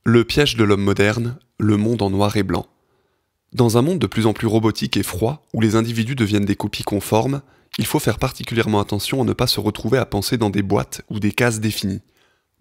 Le piège de l'homme moderne, le monde en noir et blanc. Dans un monde de plus en plus robotique et froid, où les individus deviennent des copies conformes, il faut faire particulièrement attention à ne pas se retrouver à penser dans des boîtes ou des cases définies.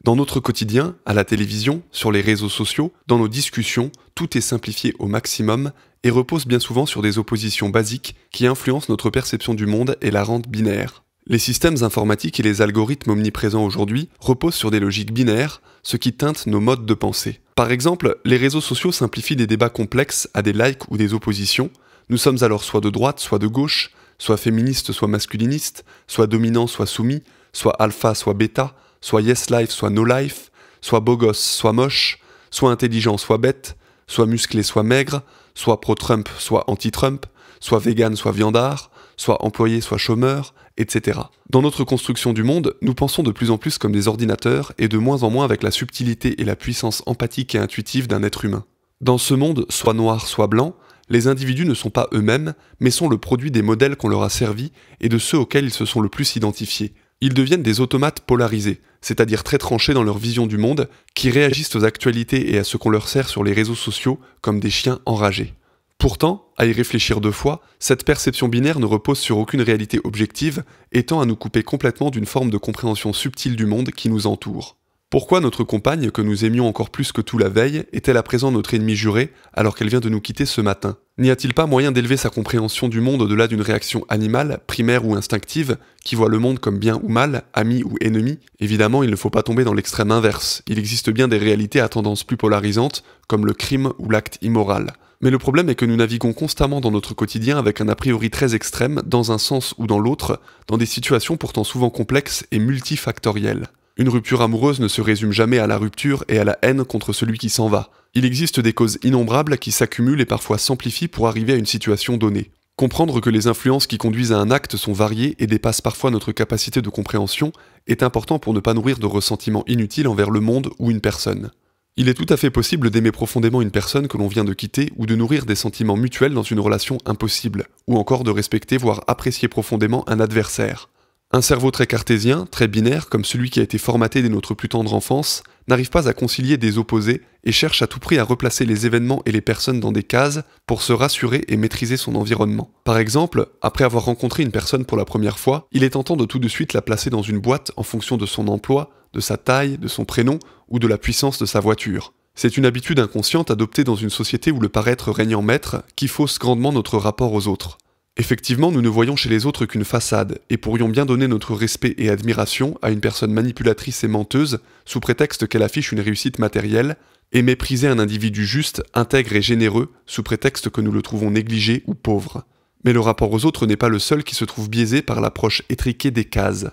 Dans notre quotidien, à la télévision, sur les réseaux sociaux, dans nos discussions, tout est simplifié au maximum et repose bien souvent sur des oppositions basiques qui influencent notre perception du monde et la rendent binaire. Les systèmes informatiques et les algorithmes omniprésents aujourd'hui reposent sur des logiques binaires, ce qui teinte nos modes de pensée. Par exemple, les réseaux sociaux simplifient des débats complexes à des likes ou des oppositions. Nous sommes alors soit de droite, soit de gauche, soit féministes, soit masculinistes, soit dominants, soit soumis, soit alpha, soit bêta, soit yes life, soit no life, soit beau gosse, soit moche, soit intelligent, soit bête, soit musclé, soit maigre, soit pro-Trump, soit anti-Trump, soit vegan, soit viandard, soit employé, soit chômeur, etc. Dans notre construction du monde, nous pensons de plus en plus comme des ordinateurs et de moins en moins avec la subtilité et la puissance empathique et intuitive d'un être humain. Dans ce monde, soit noir, soit blanc, les individus ne sont pas eux-mêmes, mais sont le produit des modèles qu'on leur a servis et de ceux auxquels ils se sont le plus identifiés. Ils deviennent des automates polarisés, c'est-à-dire très tranchés dans leur vision du monde, qui réagissent aux actualités et à ce qu'on leur sert sur les réseaux sociaux comme des chiens enragés. Pourtant, à y réfléchir deux fois, cette perception binaire ne repose sur aucune réalité objective et tend à nous couper complètement d'une forme de compréhension subtile du monde qui nous entoure. Pourquoi notre compagne, que nous aimions encore plus que tout la veille, est-elle à présent notre ennemie jurée alors qu'elle vient de nous quitter ce matin? N'y a-t-il pas moyen d'élever sa compréhension du monde au-delà d'une réaction animale, primaire ou instinctive, qui voit le monde comme bien ou mal, ami ou ennemi? Évidemment, il ne faut pas tomber dans l'extrême inverse. Il existe bien des réalités à tendance plus polarisante, comme le crime ou l'acte immoral. Mais le problème est que nous naviguons constamment dans notre quotidien avec un a priori très extrême, dans un sens ou dans l'autre, dans des situations pourtant souvent complexes et multifactorielles. Une rupture amoureuse ne se résume jamais à la rupture et à la haine contre celui qui s'en va. Il existe des causes innombrables qui s'accumulent et parfois s'amplifient pour arriver à une situation donnée. Comprendre que les influences qui conduisent à un acte sont variées et dépassent parfois notre capacité de compréhension est important pour ne pas nourrir de ressentiments inutiles envers le monde ou une personne. Il est tout à fait possible d'aimer profondément une personne que l'on vient de quitter ou de nourrir des sentiments mutuels dans une relation impossible, ou encore de respecter voire apprécier profondément un adversaire. Un cerveau très cartésien, très binaire, comme celui qui a été formaté dès notre plus tendre enfance, n'arrive pas à concilier des opposés et cherche à tout prix à replacer les événements et les personnes dans des cases pour se rassurer et maîtriser son environnement. Par exemple, après avoir rencontré une personne pour la première fois, il est tentant de tout de suite la placer dans une boîte en fonction de son emploi, de sa taille, de son prénom ou de la puissance de sa voiture. C'est une habitude inconsciente adoptée dans une société où le paraître règne en maître qui fausse grandement notre rapport aux autres. Effectivement, nous ne voyons chez les autres qu'une façade, et pourrions bien donner notre respect et admiration à une personne manipulatrice et menteuse, sous prétexte qu'elle affiche une réussite matérielle, et mépriser un individu juste, intègre et généreux, sous prétexte que nous le trouvons négligé ou pauvre. Mais le rapport aux autres n'est pas le seul qui se trouve biaisé par l'approche étriquée des cases.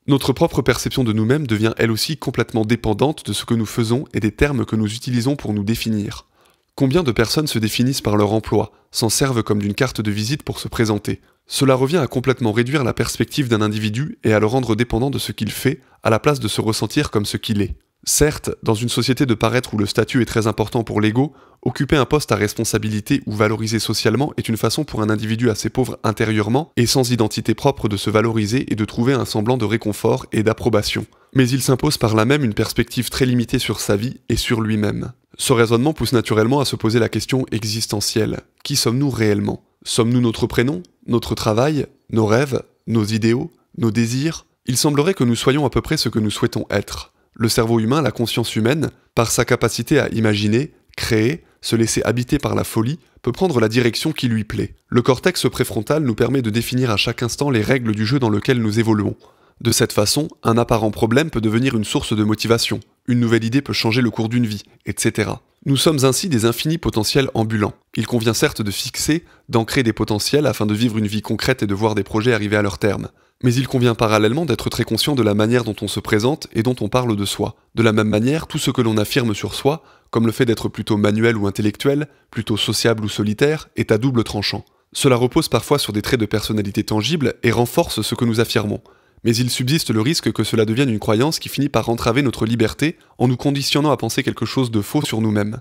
Notre propre perception de nous-mêmes devient elle aussi complètement dépendante de ce que nous faisons et des termes que nous utilisons pour nous définir. Combien de personnes se définissent par leur emploi, s'en servent comme d'une carte de visite pour se présenter? Cela revient à complètement réduire la perspective d'un individu et à le rendre dépendant de ce qu'il fait, à la place de se ressentir comme ce qu'il est. Certes, dans une société de paraître où le statut est très important pour l'ego, occuper un poste à responsabilité ou valorisé socialement est une façon pour un individu assez pauvre intérieurement et sans identité propre de se valoriser et de trouver un semblant de réconfort et d'approbation. Mais il s'impose par là même une perspective très limitée sur sa vie et sur lui-même. Ce raisonnement pousse naturellement à se poser la question existentielle. Qui sommes-nous réellement? Sommes-nous notre prénom, notre travail, nos rêves, nos idéaux, nos désirs? Il semblerait que nous soyons à peu près ce que nous souhaitons être. Le cerveau humain, la conscience humaine, par sa capacité à imaginer, créer, se laisser habiter par la folie, peut prendre la direction qui lui plaît. Le cortex préfrontal nous permet de définir à chaque instant les règles du jeu dans lequel nous évoluons. De cette façon, un apparent problème peut devenir une source de motivation, une nouvelle idée peut changer le cours d'une vie, etc. Nous sommes ainsi des infinis potentiels ambulants. Il convient certes de fixer, d'ancrer des potentiels afin de vivre une vie concrète et de voir des projets arriver à leur terme. Mais il convient parallèlement d'être très conscient de la manière dont on se présente et dont on parle de soi. De la même manière, tout ce que l'on affirme sur soi, comme le fait d'être plutôt manuel ou intellectuel, plutôt sociable ou solitaire, est à double tranchant. Cela repose parfois sur des traits de personnalité tangibles et renforce ce que nous affirmons. Mais il subsiste le risque que cela devienne une croyance qui finit par entraver notre liberté en nous conditionnant à penser quelque chose de faux sur nous-mêmes.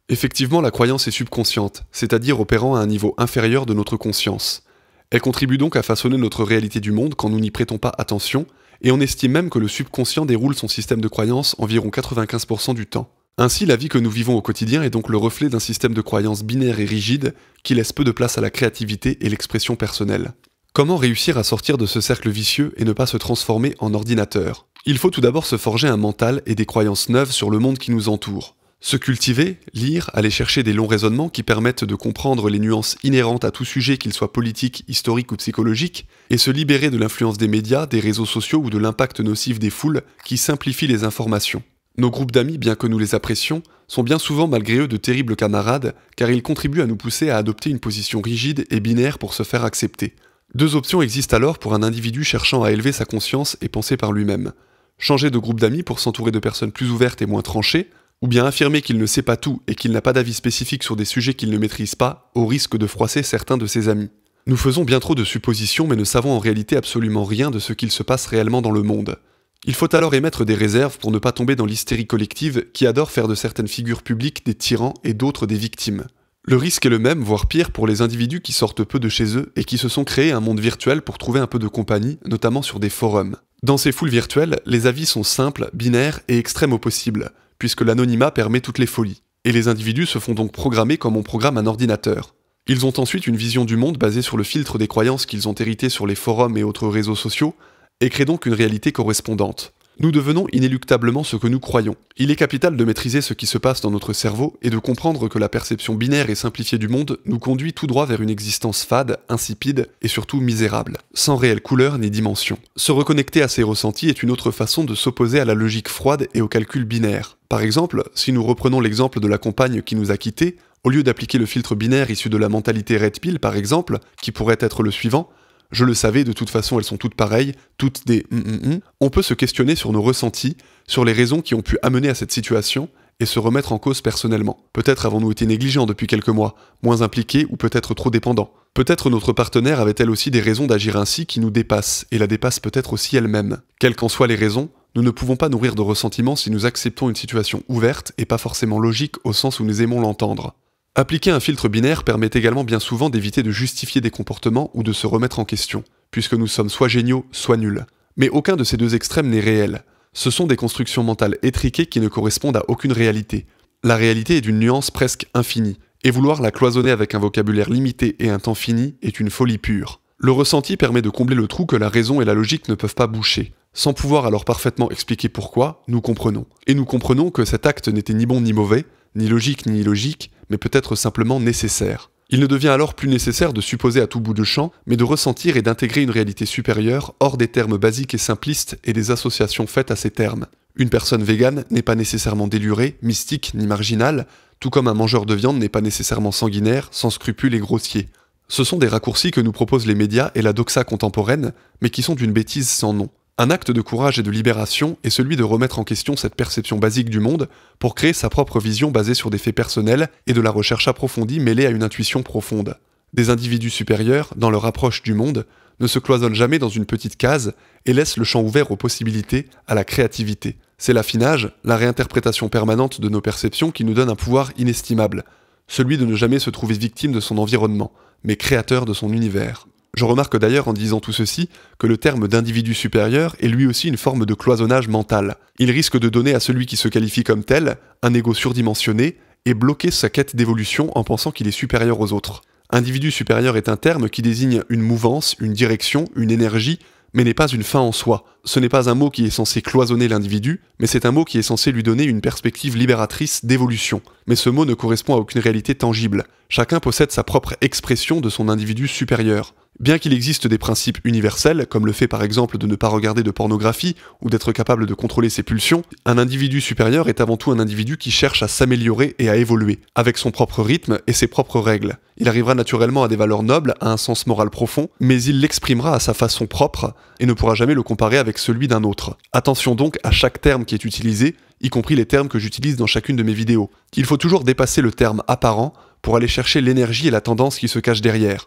Effectivement, la croyance est subconsciente, c'est-à-dire opérant à un niveau inférieur de notre conscience. Elle contribue donc à façonner notre réalité du monde quand nous n'y prêtons pas attention, et on estime même que le subconscient déroule son système de croyances environ 95% du temps. Ainsi, la vie que nous vivons au quotidien est donc le reflet d'un système de croyances binaire et rigide qui laisse peu de place à la créativité et l'expression personnelle. Comment réussir à sortir de ce cercle vicieux et ne pas se transformer en ordinateur? Il faut tout d'abord se forger un mental et des croyances neuves sur le monde qui nous entoure. Se cultiver, lire, aller chercher des longs raisonnements qui permettent de comprendre les nuances inhérentes à tout sujet, qu'il soit politique, historique ou psychologique, et se libérer de l'influence des médias, des réseaux sociaux ou de l'impact nocif des foules qui simplifient les informations. Nos groupes d'amis, bien que nous les apprécions, sont bien souvent malgré eux de terribles camarades, car ils contribuent à nous pousser à adopter une position rigide et binaire pour se faire accepter. Deux options existent alors pour un individu cherchant à élever sa conscience et penser par lui-même. Changer de groupe d'amis pour s'entourer de personnes plus ouvertes et moins tranchées, ou bien affirmer qu'il ne sait pas tout et qu'il n'a pas d'avis spécifique sur des sujets qu'il ne maîtrise pas, au risque de froisser certains de ses amis. Nous faisons bien trop de suppositions mais ne savons en réalité absolument rien de ce qu'il se passe réellement dans le monde. Il faut alors émettre des réserves pour ne pas tomber dans l'hystérie collective qui adore faire de certaines figures publiques des tyrans et d'autres des victimes. Le risque est le même, voire pire, pour les individus qui sortent peu de chez eux et qui se sont créés un monde virtuel pour trouver un peu de compagnie, notamment sur des forums. Dans ces foules virtuelles, les avis sont simples, binaires et extrêmes au possible, puisque l'anonymat permet toutes les folies. Et les individus se font donc programmer comme on programme un ordinateur. Ils ont ensuite une vision du monde basée sur le filtre des croyances qu'ils ont héritées sur les forums et autres réseaux sociaux, et créent donc une réalité correspondante. Nous devenons inéluctablement ce que nous croyons. Il est capital de maîtriser ce qui se passe dans notre cerveau et de comprendre que la perception binaire et simplifiée du monde nous conduit tout droit vers une existence fade, insipide et surtout misérable, sans réelle couleur ni dimension. Se reconnecter à ces ressentis est une autre façon de s'opposer à la logique froide et au calcul binaire. Par exemple, si nous reprenons l'exemple de la compagne qui nous a quittés, au lieu d'appliquer le filtre binaire issu de la mentalité Red Pill par exemple, qui pourrait être le suivant: je le savais, de toute façon elles sont toutes pareilles, toutes des on peut se questionner sur nos ressentis, sur les raisons qui ont pu amener à cette situation, et se remettre en cause personnellement. Peut-être avons-nous été négligents depuis quelques mois, moins impliqués ou peut-être trop dépendants. Peut-être notre partenaire avait-elle aussi des raisons d'agir ainsi qui nous dépassent, et la dépassent peut-être aussi elle-même. Quelles qu'en soient les raisons, nous ne pouvons pas nourrir de ressentiment si nous acceptons une situation ouverte et pas forcément logique au sens où nous aimons l'entendre. Appliquer un filtre binaire permet également bien souvent d'éviter de justifier des comportements ou de se remettre en question, puisque nous sommes soit géniaux, soit nuls. Mais aucun de ces deux extrêmes n'est réel. Ce sont des constructions mentales étriquées qui ne correspondent à aucune réalité. La réalité est d'une nuance presque infinie, et vouloir la cloisonner avec un vocabulaire limité et un temps fini est une folie pure. Le ressenti permet de combler le trou que la raison et la logique ne peuvent pas boucher. Sans pouvoir alors parfaitement expliquer pourquoi, nous comprenons. Et nous comprenons que cet acte n'était ni bon ni mauvais, ni logique ni illogique, mais peut-être simplement nécessaire. Il ne devient alors plus nécessaire de supposer à tout bout de champ, mais de ressentir et d'intégrer une réalité supérieure hors des termes basiques et simplistes et des associations faites à ces termes. Une personne végane n'est pas nécessairement délurée, mystique ni marginale, tout comme un mangeur de viande n'est pas nécessairement sanguinaire, sans scrupules et grossier. Ce sont des raccourcis que nous proposent les médias et la doxa contemporaine, mais qui sont d'une bêtise sans nom. Un acte de courage et de libération est celui de remettre en question cette perception basique du monde pour créer sa propre vision basée sur des faits personnels et de la recherche approfondie mêlée à une intuition profonde. Des individus supérieurs, dans leur approche du monde, ne se cloisonnent jamais dans une petite case et laissent le champ ouvert aux possibilités, à la créativité. C'est l'affinage, la réinterprétation permanente de nos perceptions qui nous donne un pouvoir inestimable, celui de ne jamais se trouver victime de son environnement, mais créateur de son univers. Je remarque d'ailleurs en disant tout ceci que le terme d'individu supérieur est lui aussi une forme de cloisonnage mental. Il risque de donner à celui qui se qualifie comme tel un ego surdimensionné et bloquer sa quête d'évolution en pensant qu'il est supérieur aux autres. Individu supérieur est un terme qui désigne une mouvance, une direction, une énergie, mais n'est pas une fin en soi. Ce n'est pas un mot qui est censé cloisonner l'individu, mais c'est un mot qui est censé lui donner une perspective libératrice d'évolution. Mais ce mot ne correspond à aucune réalité tangible. Chacun possède sa propre expression de son individu supérieur. Bien qu'il existe des principes universels, comme le fait par exemple de ne pas regarder de pornographie ou d'être capable de contrôler ses pulsions, un individu supérieur est avant tout un individu qui cherche à s'améliorer et à évoluer, avec son propre rythme et ses propres règles. Il arrivera naturellement à des valeurs nobles, à un sens moral profond, mais il l'exprimera à sa façon propre et ne pourra jamais le comparer avec celui d'un autre. Attention donc à chaque terme qui est utilisé, y compris les termes que j'utilise dans chacune de mes vidéos. Il faut toujours dépasser le terme apparent pour aller chercher l'énergie et la tendance qui se cachent derrière.